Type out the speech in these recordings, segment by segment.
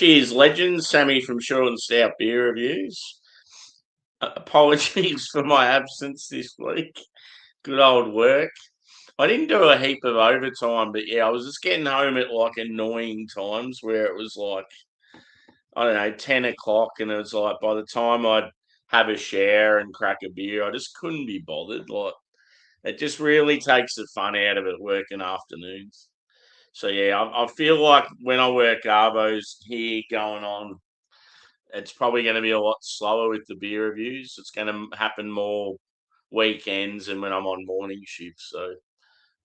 Cheers, legends. Sammy from Short and Stout Beer Reviews. Apologies for my absence this week. Good old work. I didn't do a heap of overtime, but yeah, I was just getting home at like annoying times where it was like, I don't know, 10 o'clock, and it was like by the time I'd have a shower and crack a beer, I just couldn't be bothered. Like, it just really takes the fun out of it working afternoons. So yeah, I feel like when I work Arvos here going on, it's probably going to be a lot slower with the beer reviews. It's going to happen more weekends and when I'm on morning shifts. So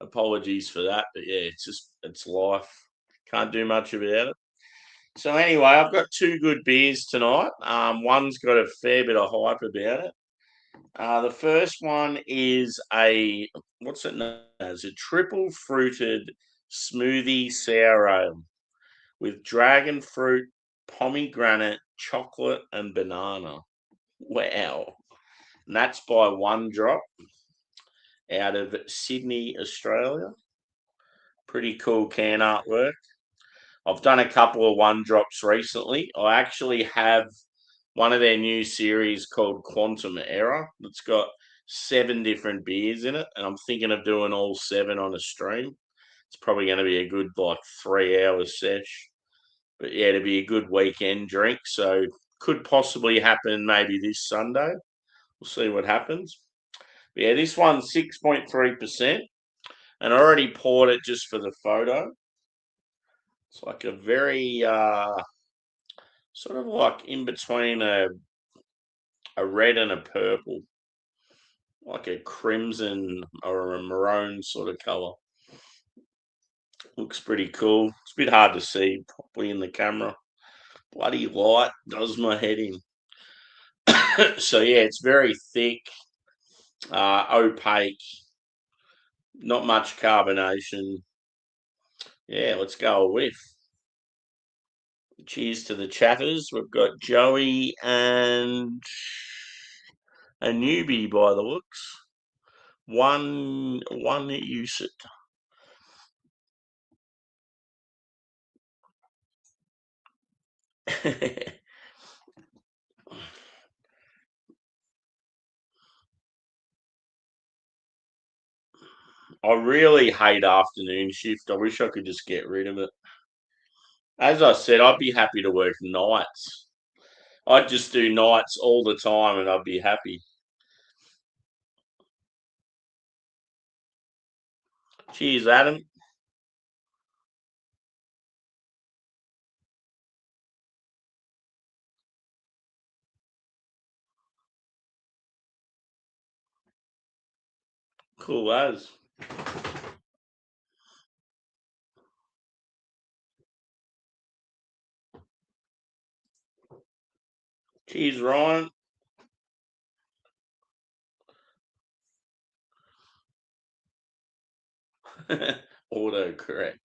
apologies for that, but yeah, it's life. Can't do much about it. So anyway, I've got two good beers tonight. One's got a fair bit of hype about it. The first one is what's it known as? A triple fruited smoothie sour ale with dragon fruit, pomegranate, chocolate, and banana. Wow. And that's by One Drop out of Sydney, Australia. Pretty cool can artwork. I've done a couple of One Drops recently. I actually have one of their new series called Quantum Error that's got 7 different beers in it, and I'm thinking of doing all 7 on a stream. It's probably going to be a good like 3 hour sesh. But yeah, it'd be a good weekend drink. So could possibly happen maybe this Sunday. We'll see what happens. But yeah, this one's 6.3%. And I already poured it just for the photo. It's like a very sort of like in between a red and a purple, like a crimson or a maroon sort of colour. Looks pretty cool. It's a bit hard to see properly in the camera. Bloody light does my head in. So yeah, it's very thick, opaque, not much carbonation. Yeah, let's go a whiff. Cheers to the chatters. We've got Joey and a newbie by the looks. One use it. I really hate afternoon shift. I wish I could just get rid of it. As I said, I'd be happy to work nights. I'd just do nights all the time and I'd be happy. Cheers, Adam. Cool as. Cheers, Ryan. Auto correct.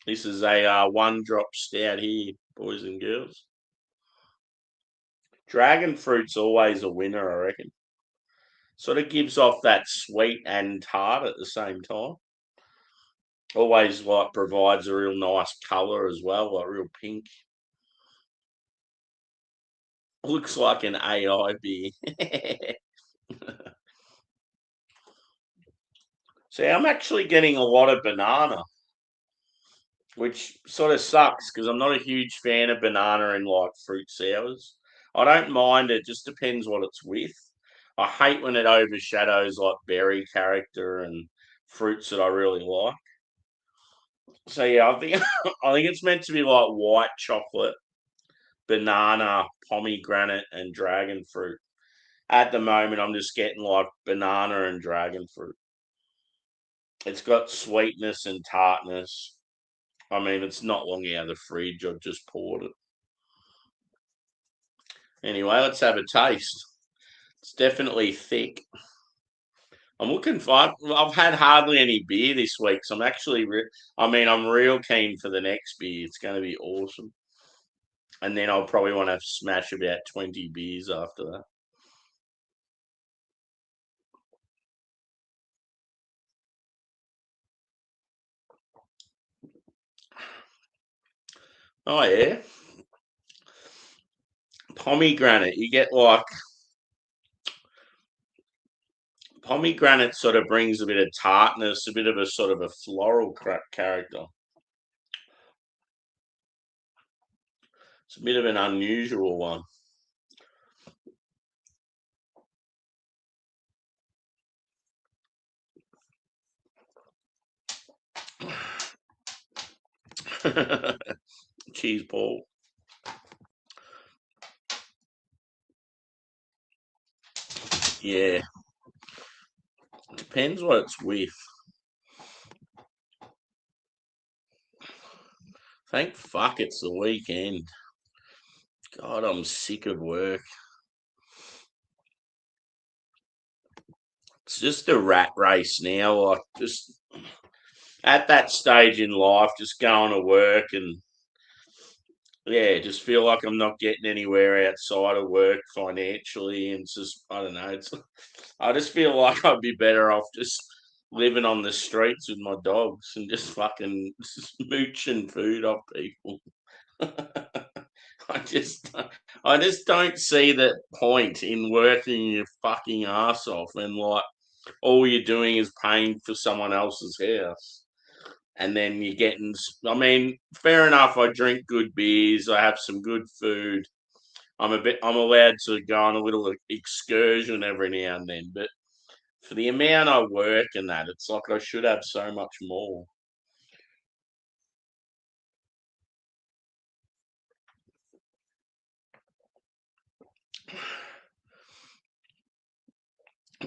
This is a One Drop stout here, boys and girls. Dragon fruit's always a winner, I reckon. Sort of gives off that sweet and tart at the same time. Always like provides a real nice colour as well, like real pink. Looks like an AI beer. See, I'm actually getting a lot of banana, which sort of sucks because I'm not a huge fan of banana in like fruit sours. I don't mind it, just depends what it's with. I hate when it overshadows like berry character and fruits that I really like. So yeah, I think I think it's meant to be like white chocolate, banana, pomegranate, and dragon fruit. At the moment, I'm just getting like banana and dragon fruit. It's got sweetness and tartness. I mean, it's not long out of the fridge. I've just poured it. Anyway, let's have a taste. It's definitely thick. I'm looking for. I've had hardly any beer this week, so I'm actually. I'm real keen for the next beer. It's going to be awesome. And then I'll probably want to smash about 20 beers after that. Oh yeah, pomegranate. You get like pomegranate sort of brings a bit of tartness, a bit of a sort of a floral character. It's a bit of an unusual one. Cheese ball. Yeah. Depends what it's with. Thank fuck it's the weekend. God, I'm sick of work. It's just a rat race now. Like, just at that stage in life, just going to work and yeah, just feel like I'm not getting anywhere outside of work financially, and it's just I don't know. It's I just feel like I'd be better off just living on the streets with my dogs and just fucking mooching food off people. I just I just don't see the point in working your fucking ass off and like all you're doing is paying for someone else's house. And then you're getting, I mean, fair enough. I drink good beers. I have some good food. I'm allowed to go on a little excursion every now and then. But for the amount I work and that, it's like I should have so much more.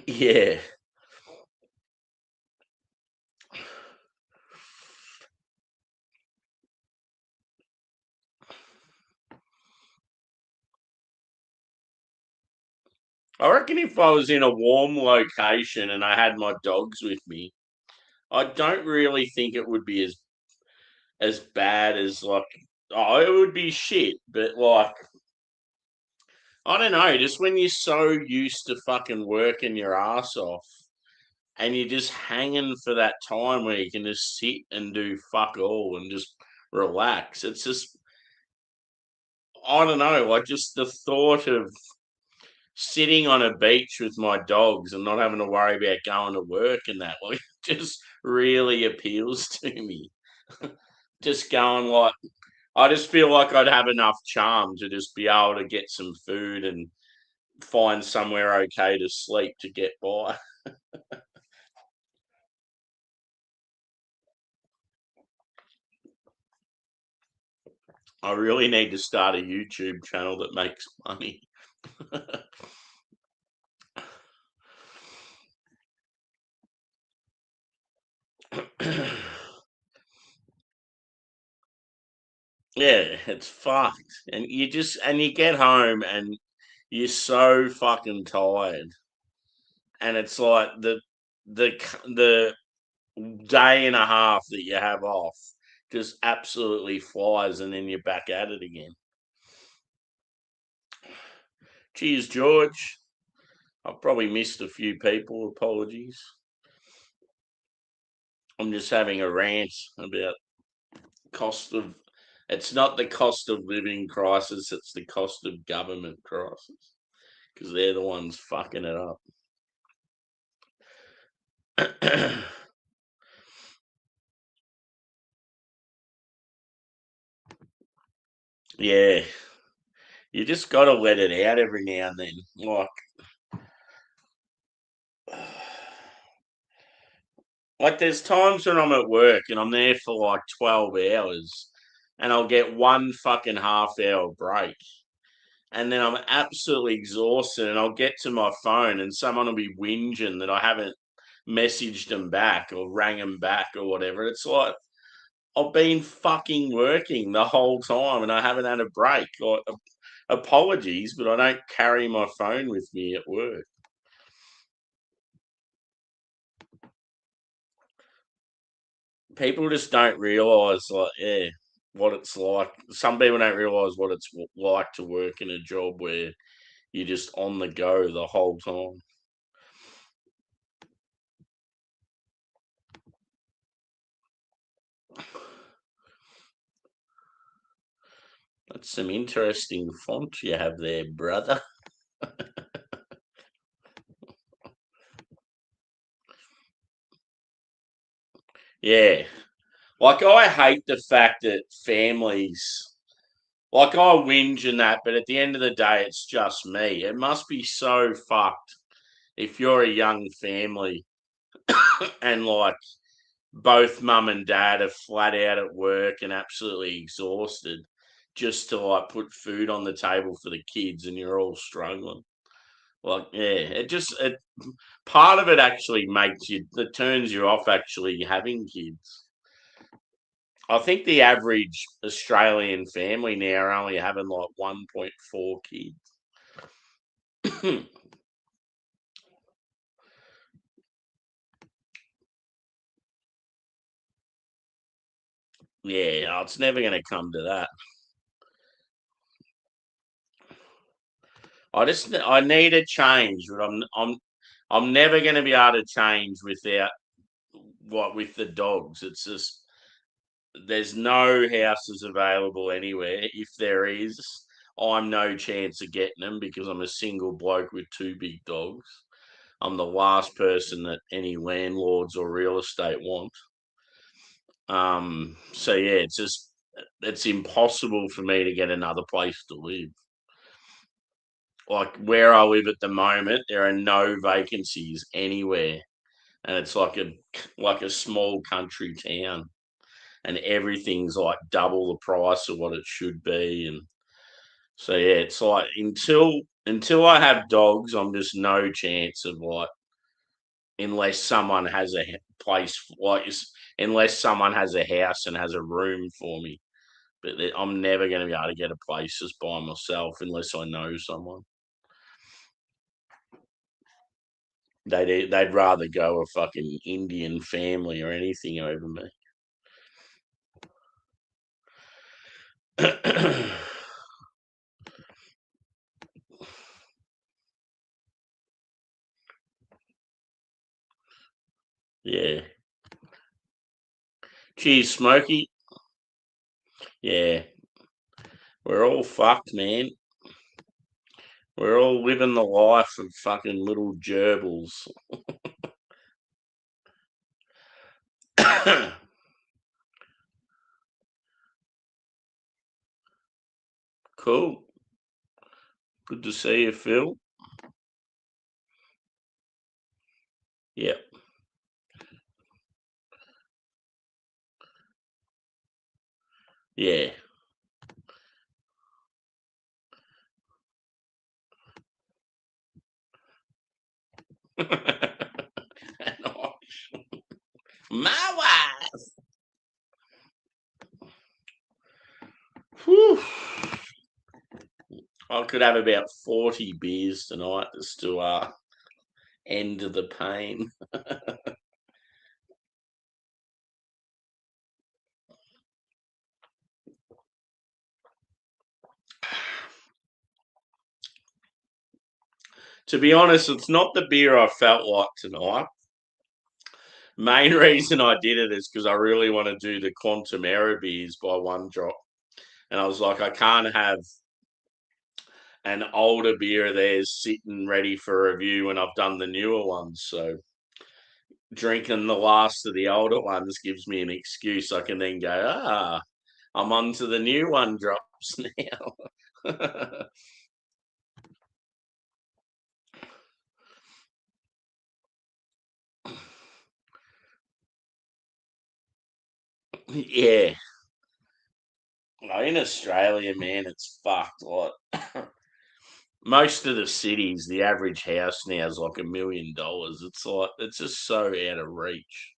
Yeah. I reckon if I was in a warm location and I had my dogs with me, I don't really think it would be as bad as like oh, it would be shit, but like I don't know, just when you're so used to fucking working your ass off and you're just hanging for that time where you can just sit and do fuck all and just relax. It's just I don't know, like just the thought of sitting on a beach with my dogs and not having to worry about going to work and that like just really appeals to me. Just going like I just feel like I'd have enough charm to just be able to get some food and find somewhere okay to sleep to get by. I really need to start a YouTube channel that makes money. Yeah, it's fucked. And you get home and you're so fucking tired. And it's like the day and a half that you have off just absolutely flies and then you're back at it again. Cheers, George. I've probably missed a few people. Apologies. I'm just having a rant about cost of. It's not the cost of living crisis; it's the cost of government crisis because they're the ones fucking it up. Yeah, you just got to let it out every now and then. Like there's times when I'm at work and I'm there for like 12 hours, and I'll get one fucking half-hour break and then I'm absolutely exhausted and I'll get to my phone and someone will be whinging that I haven't messaged them back or rang them back or whatever. It's like I've been fucking working the whole time and I haven't had a break. Like apologies, but I don't carry my phone with me at work. People just don't realise like yeah what it's like. Some people don't realise what it's like to work in a job where you're just on the go the whole time. That's some interesting font you have there, brother. Yeah. Like, I hate the fact that families, like, I whinge and that, but at the end of the day, it's just me. It must be so fucked if you're a young family and, like, both mum and dad are flat out at work and absolutely exhausted just to, like, put food on the table for the kids and you're all struggling. Like, yeah, part of it actually it turns you off actually having kids. I think the average Australian family now are only having like 1.4 kids. Yeah, it's never going to come to that. I need a change, but I'm never going to be able to change without with the dogs. It's just there's no houses available anywhere. If there is, I'm no chance of getting them because I'm a single bloke with two big dogs. I'm the last person that any landlords or real estate want. So yeah, it's impossible for me to get another place to live. Like where I live at the moment, there are no vacancies anywhere, and it's like a small country town, and everything's like double the price of what it should be, and so yeah, it's like until I have dogs, I'm just no chance of like unless someone has a place unless someone has a house and has a room for me. But I'm never going to be able to get a place just by myself unless I know someone. They'd rather go a fucking Indian family or anything over me. Yeah. Cheers, Smokey. Yeah. We're all fucked, man. We're all living the life of fucking little gerbils. Cool. Good to see you, Phil. Yep. Yeah. My wife. Whew. I could have about 40 beers tonight just to end the pain. To be honest, it's not the beer I felt like tonight. Main reason I did it is because I really want to do the Quantum Error beers by one drop. And I was like, I can't have an older beer there sitting ready for review when I've done the newer ones. So drinking the last of the older ones gives me an excuse. I can then go, I'm on to the new one drops now. Yeah. In Australia, man, it's fucked. Like most of the cities, the average house now is like $1 million. It's like it's just so out of reach.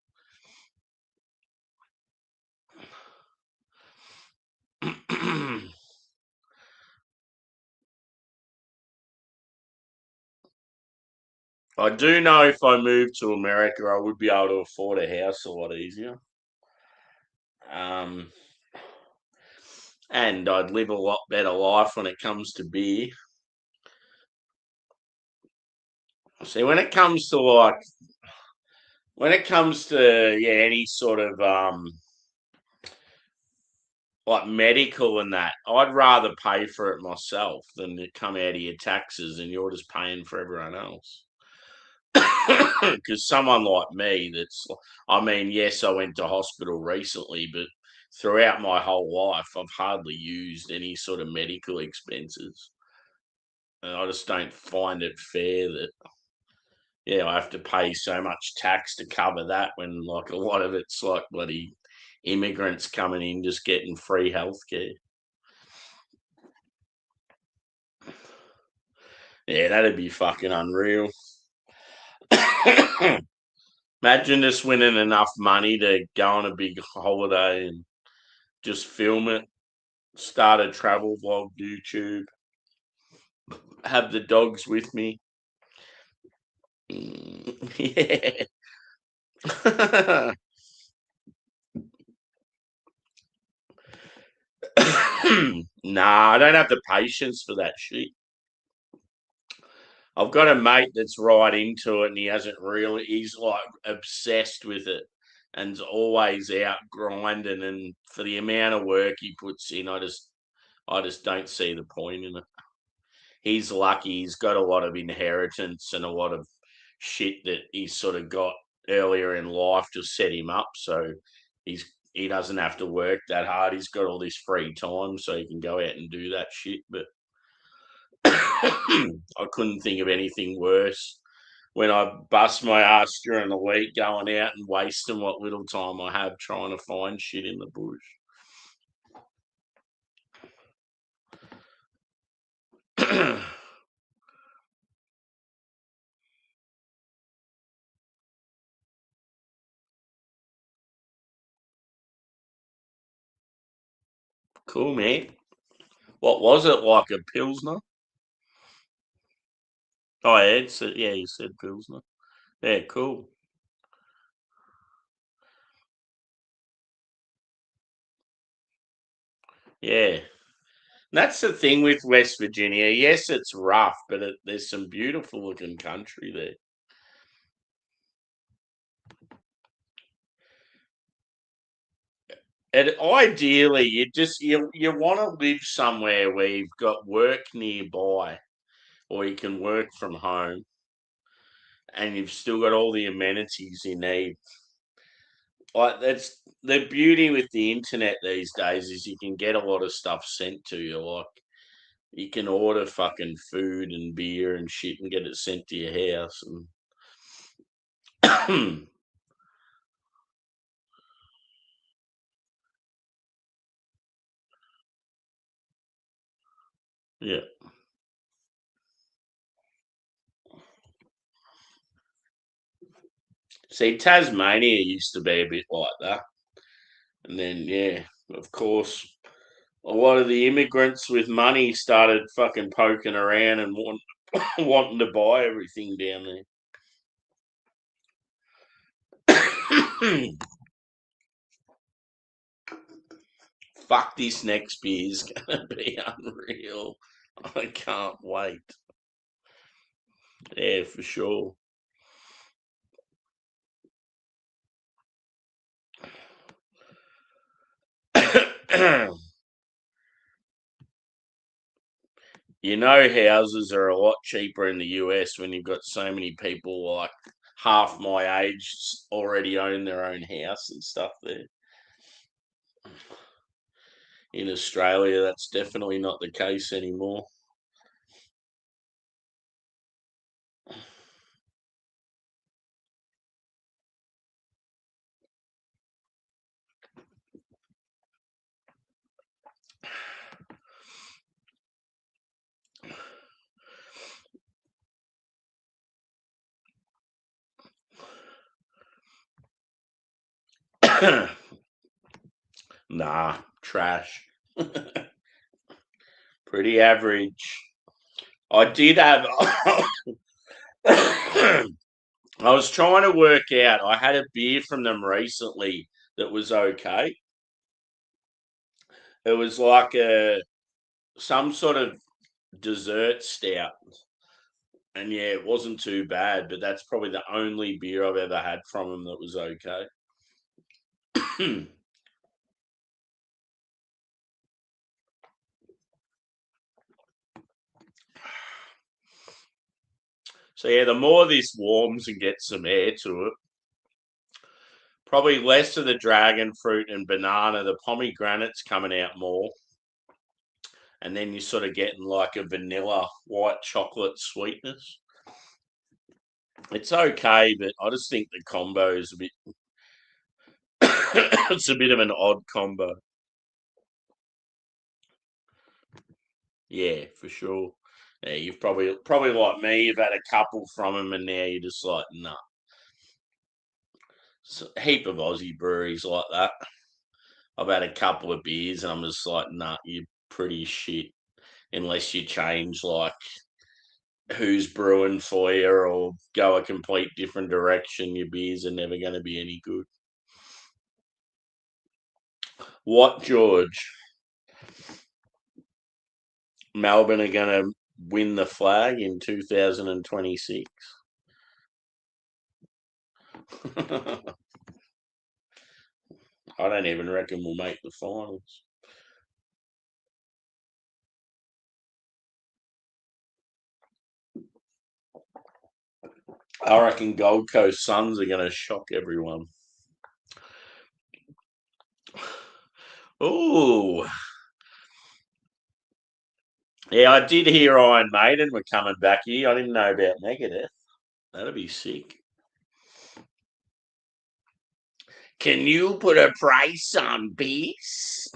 I do know if I moved to America, I would be able to afford a house a lot easier. Um, and I'd live a lot better life when it comes to beer. See, when it comes to yeah, any sort of like medical and that, I'd rather pay for it myself than it come out of your taxes and you're just paying for everyone else. Because someone like me, I mean, yes, I went to hospital recently, but throughout my whole life, I've hardly used any sort of medical expenses. And I just don't find it fair that, yeah, I have to pay so much tax to cover that when, like, a lot of it's like bloody immigrants coming in just getting free healthcare. Yeah, that'd be fucking unreal. Imagine just winning enough money to go on a big holiday and just film it, start a travel vlog, YouTube, have the dogs with me. Yeah. Nah, I don't have the patience for that shit. I've got a mate that's right into it and he hasn't really, he's like obsessed with it and's always out grinding. And for the amount of work he puts in, I just don't see the point in it. He's lucky he's got a lot of inheritance and a lot of shit that he's sort of got earlier in life to set him up. So he doesn't have to work that hard. He's got all this free time so he can go out and do that shit. But I couldn't think of anything worse when I bust my ass during the week going out and wasting what little time I have trying to find shit in the bush. Cool, man. What was it, like a pilsner? Oh, yeah, yeah, you said pilsner. Yeah, cool. Yeah. That's the thing with West Virginia. Yes, it's rough, but there's some beautiful looking country there. And ideally, you want to live somewhere where you've got work nearby, or you can work from home, and you've still got all the amenities you need. Like that's the beauty with the internet these days is you can get a lot of stuff sent to you. Like you can order fucking food and beer and shit and get it sent to your house. And yeah. See, Tasmania used to be a bit like that. And then, yeah, of course, a lot of the immigrants with money started fucking poking around and wanting to buy everything down there. Fuck, this next beer is going to be unreal. I can't wait. Yeah, for sure. You know, houses are a lot cheaper in the US when you've got so many people like half my age already own their own house and stuff there. In Australia, that's definitely not the case anymore. Nah, trash. Pretty average. I did have. I was trying to work out. I had a beer from them recently that was okay. It was like some sort of dessert stout, and yeah, it wasn't too bad. But that's probably the only beer I've ever had from them that was okay. So yeah, the more this warms and gets some air to it, probably less of the dragon fruit and banana. The pomegranate's coming out more, and then you're sort of getting like a vanilla white chocolate sweetness. It's okay, but I just think the combo is a bit. It's a bit of an odd combo. Yeah, for sure. Yeah, you've probably like me. You've had a couple from them, and now you're just like, nah. So, a heap of Aussie breweries like that. I've had a couple of beers, and I'm just like, nah, you're pretty shit unless you change like who's brewing for you or go a complete different direction. Your beers are never going to be any good. What, George? Melbourne are going to win the flag in 2026? I don't even reckon we'll make the finals. I reckon Gold Coast Suns are going to shock everyone. Oh, yeah, I did hear Iron Maiden were coming back here. I didn't know about Megadeth. That'd be sick. Can you put a price on peace?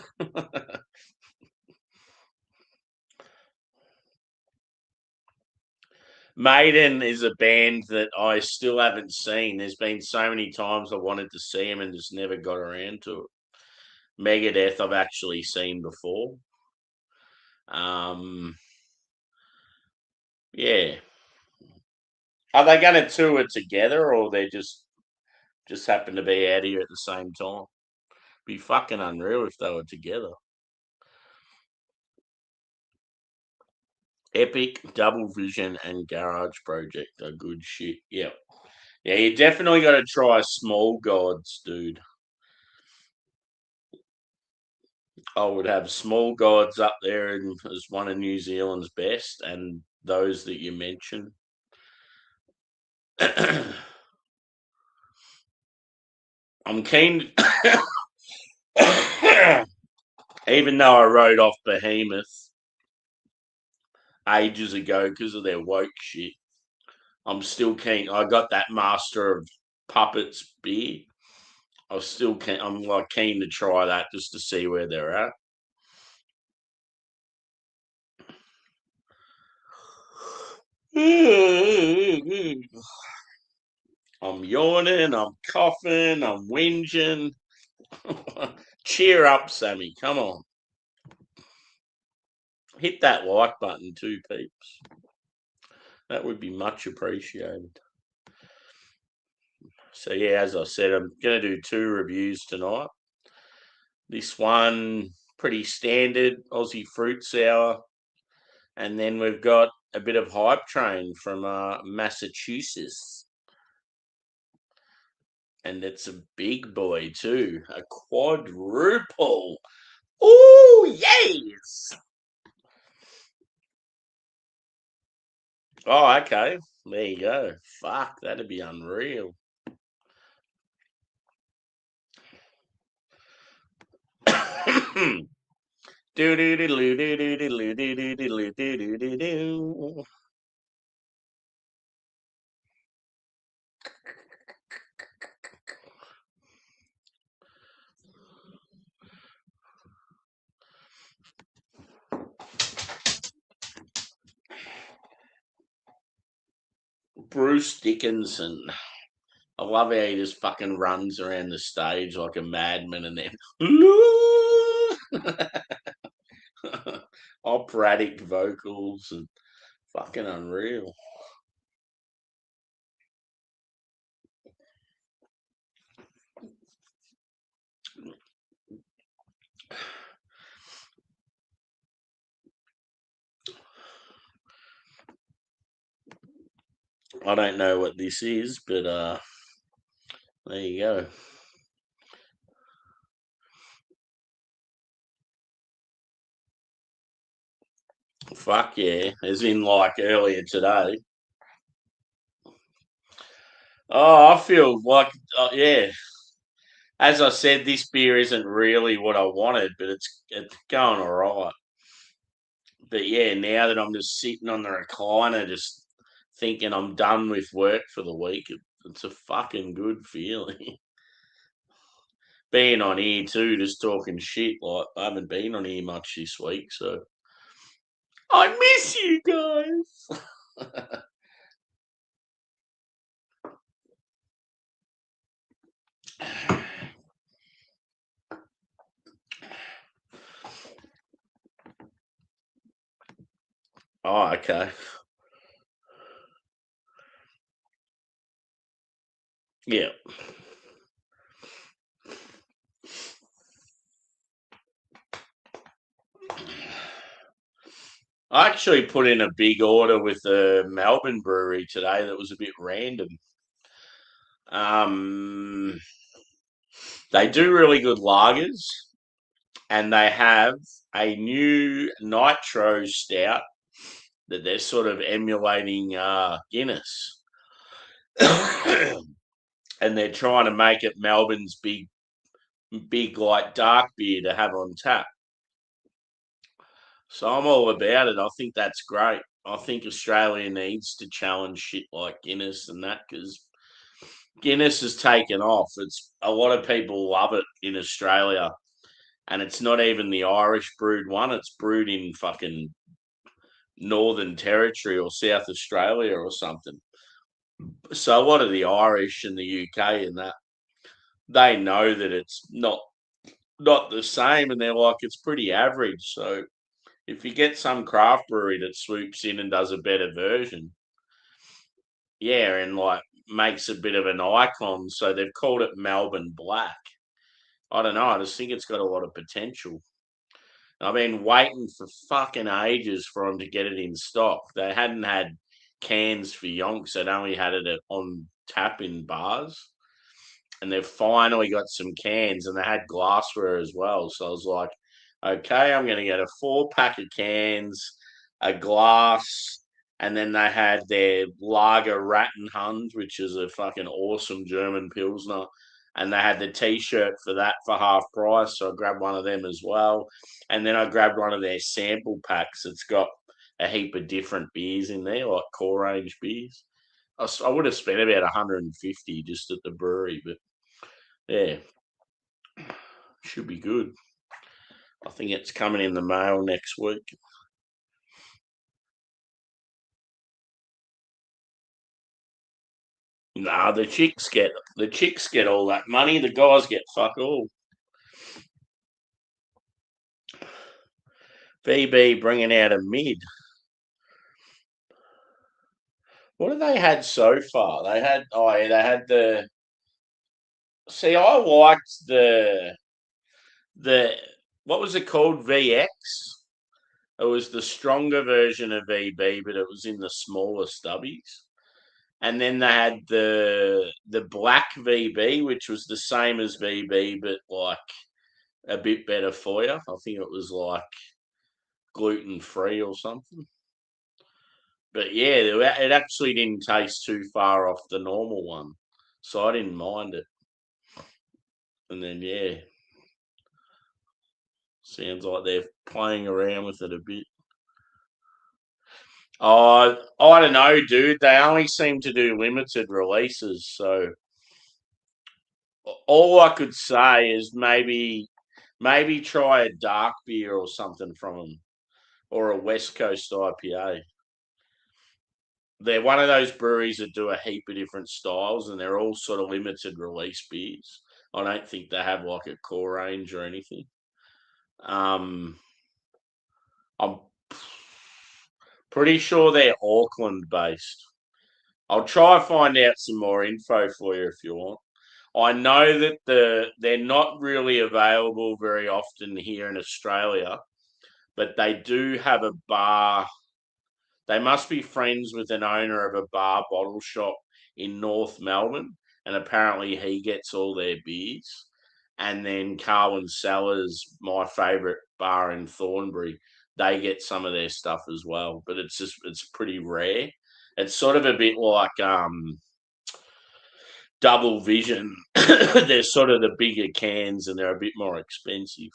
Maiden is a band that I still haven't seen. There's been so many times I wanted to see them and just never got around to it. Megadeth I've actually seen before. Um, yeah. Are they going to tour together, or they just happen to be out here at the same time? Be fucking unreal if they were together. Epic, Double Vision, and Garage Project are good shit. Yeah. Yeah, you definitely got to try Small Gods, dude. I would have Small Gods up there as one of New Zealand's best, and those that you mentioned. I'm keen, even though I wrote off Behemoth ages ago because of their woke shit. I'm still keen. I got that Master of Puppets beer. I was still keen. I'm like keen to try that just to see where they're at. I'm yawning. I'm coughing. I'm whinging. Cheer up, Sammy. Come on. Hit that like button too, peeps. That would be much appreciated. So, yeah, as I said, I'm going to do 2 reviews tonight. This one, pretty standard Aussie fruit sour. And then we've got a bit of Hype Train from Massachusetts. And it's a big boy too, a quadruple. Oh, yes. Oh, okay. There you go. Fuck, that'd be unreal. Do do do do do do do do do do do do do. Bruce Dickinson. I love how he just fucking runs around the stage like a madman and then operatic vocals and fucking unreal. I don't know what this is, but there you go. Fuck yeah. As in like earlier today. Oh, I feel like, yeah. As I said, this beer isn't really what I wanted, but it's going all right. But yeah, now that I'm just sitting on the recliner, just thinking I'm done with work for the week, it's a fucking good feeling. Being on here too, just talking shit. Like I haven't been on here much this week, so I miss you guys. Oh, okay. Yeah. I actually put in a big order with the Melbourne brewery today that was a bit random. Um, they do really good lagers, and they have a new nitro stout that they're sort of emulating Guinness, and they're trying to make it Melbourne's big like dark beer to have on tap. So I'm all about it. I think that's great. I think Australia needs to challenge shit like Guinness and that because Guinness has taken off. It's a lot of people love it in Australia, and it's not even the Irish brewed one. It's brewed in fucking Northern Territory or South Australia or something. So a lot of the Irish and the UK and that they know that it's not the same, and they're like it's pretty average. So if you get some craft brewery that swoops in and does a better version, yeah, and like makes a bit of an icon, so they've called it Melbourne Black. I don't know. I just think it's got a lot of potential. I've been waiting for fucking ages for them to get it in stock. They hadn't had cans for yonks. They'd only had it on tap in bars. And they've finally got some cans and they had glassware as well. So I was like, okay, I'm going to get a 4 pack of cans, a glass, and then they had their lager Rattenhund, which is a fucking awesome German Pilsner. And they had the T-shirt for that for half price, so I grabbed one of them as well. And then I grabbed one of their sample packs. It's got a heap of different beers in there, like core range beers. I would have spent about 150 just at the brewery, but yeah, should be good. I think it's coming in the mail next week. Nah, the chicks get all that money. The guys get fuck all. VB bringing out a mid. What have they had so far? They had they had the. See, I liked the what was it called? VX. It was the stronger version of VB, but it was in the smaller stubbies. And then they had the black VB, which was the same as VB, but like a bit better for you. I think it was like gluten free or something. But yeah, it actually didn't taste too far off the normal one, so I didn't mind it. And then yeah, sounds like they're playing around with it a bit. I don't know, dude. They only seem to do limited releases, so all I could say is maybe try a dark beer or something from them, or a West Coast IPA. They're one of those breweries that do a heap of different styles, and they're all sort of limited release beers. I don't think they have like a core range or anything. Um, I'm pretty sure they're Auckland based. I'll try and find out some more info for you if you want. I know that they're not really available very often here in Australia, but they do have a bar. They must be friends with an owner of a bar bottle shop in North Melbourne, and apparently he gets all their beers. And then Carwin Cellars, my favourite bar in Thornbury, they get some of their stuff as well. But it's pretty rare. It's sort of a bit like double vision. They're sort of the bigger cans and they're a bit more expensive.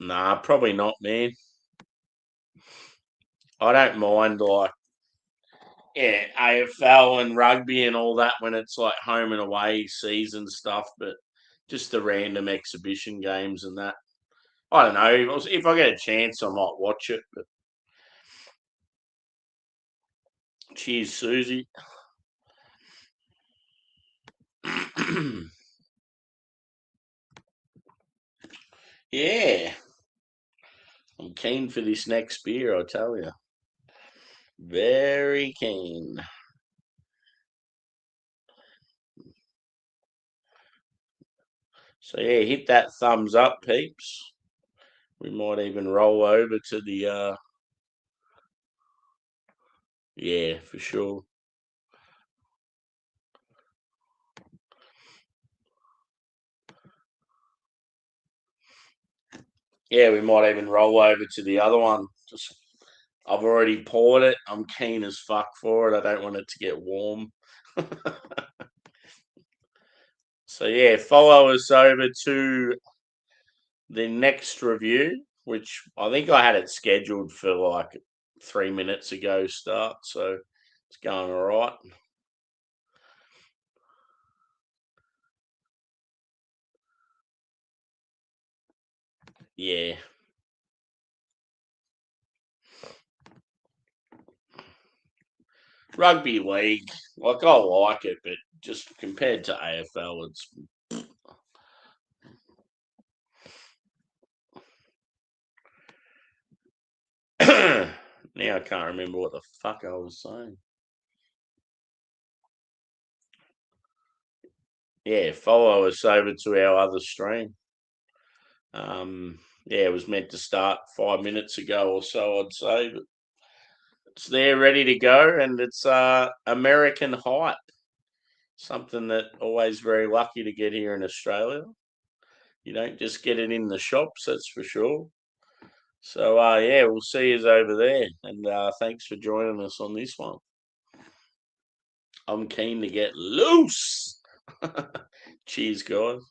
Nah, probably not, man. I don't mind like AFL and rugby and all that when it's like home and away season stuff, but just the random exhibition games and that. I don't know. If I get a chance, I might watch it. But cheers, Susie. Yeah, I'm keen for this next beer, I tell you. Very keen. So yeah, hit that thumbs up, peeps. We might even roll over to the yeah, for sure. Yeah, we might even roll over to the other one. Just I've already poured it. I'm keen as fuck for it. I don't want it to get warm. So yeah, follow us over to the next review, which I think I had it scheduled for like 3 minutes ago start, so it's going all right. Yeah. Rugby league, like I like it, but just compared to AFL, it's now I can't remember what the fuck I was saying. Yeah, follow us over to our other stream. Yeah, it was meant to start 5 minutes ago or so, I'd say, but it's there ready to go, and it's American hype, something that always very lucky to get here in Australia. You don't just get it in the shops, that's for sure. So yeah, we'll see you over there, and thanks for joining us on this one. I'm keen to get loose. Cheers, guys.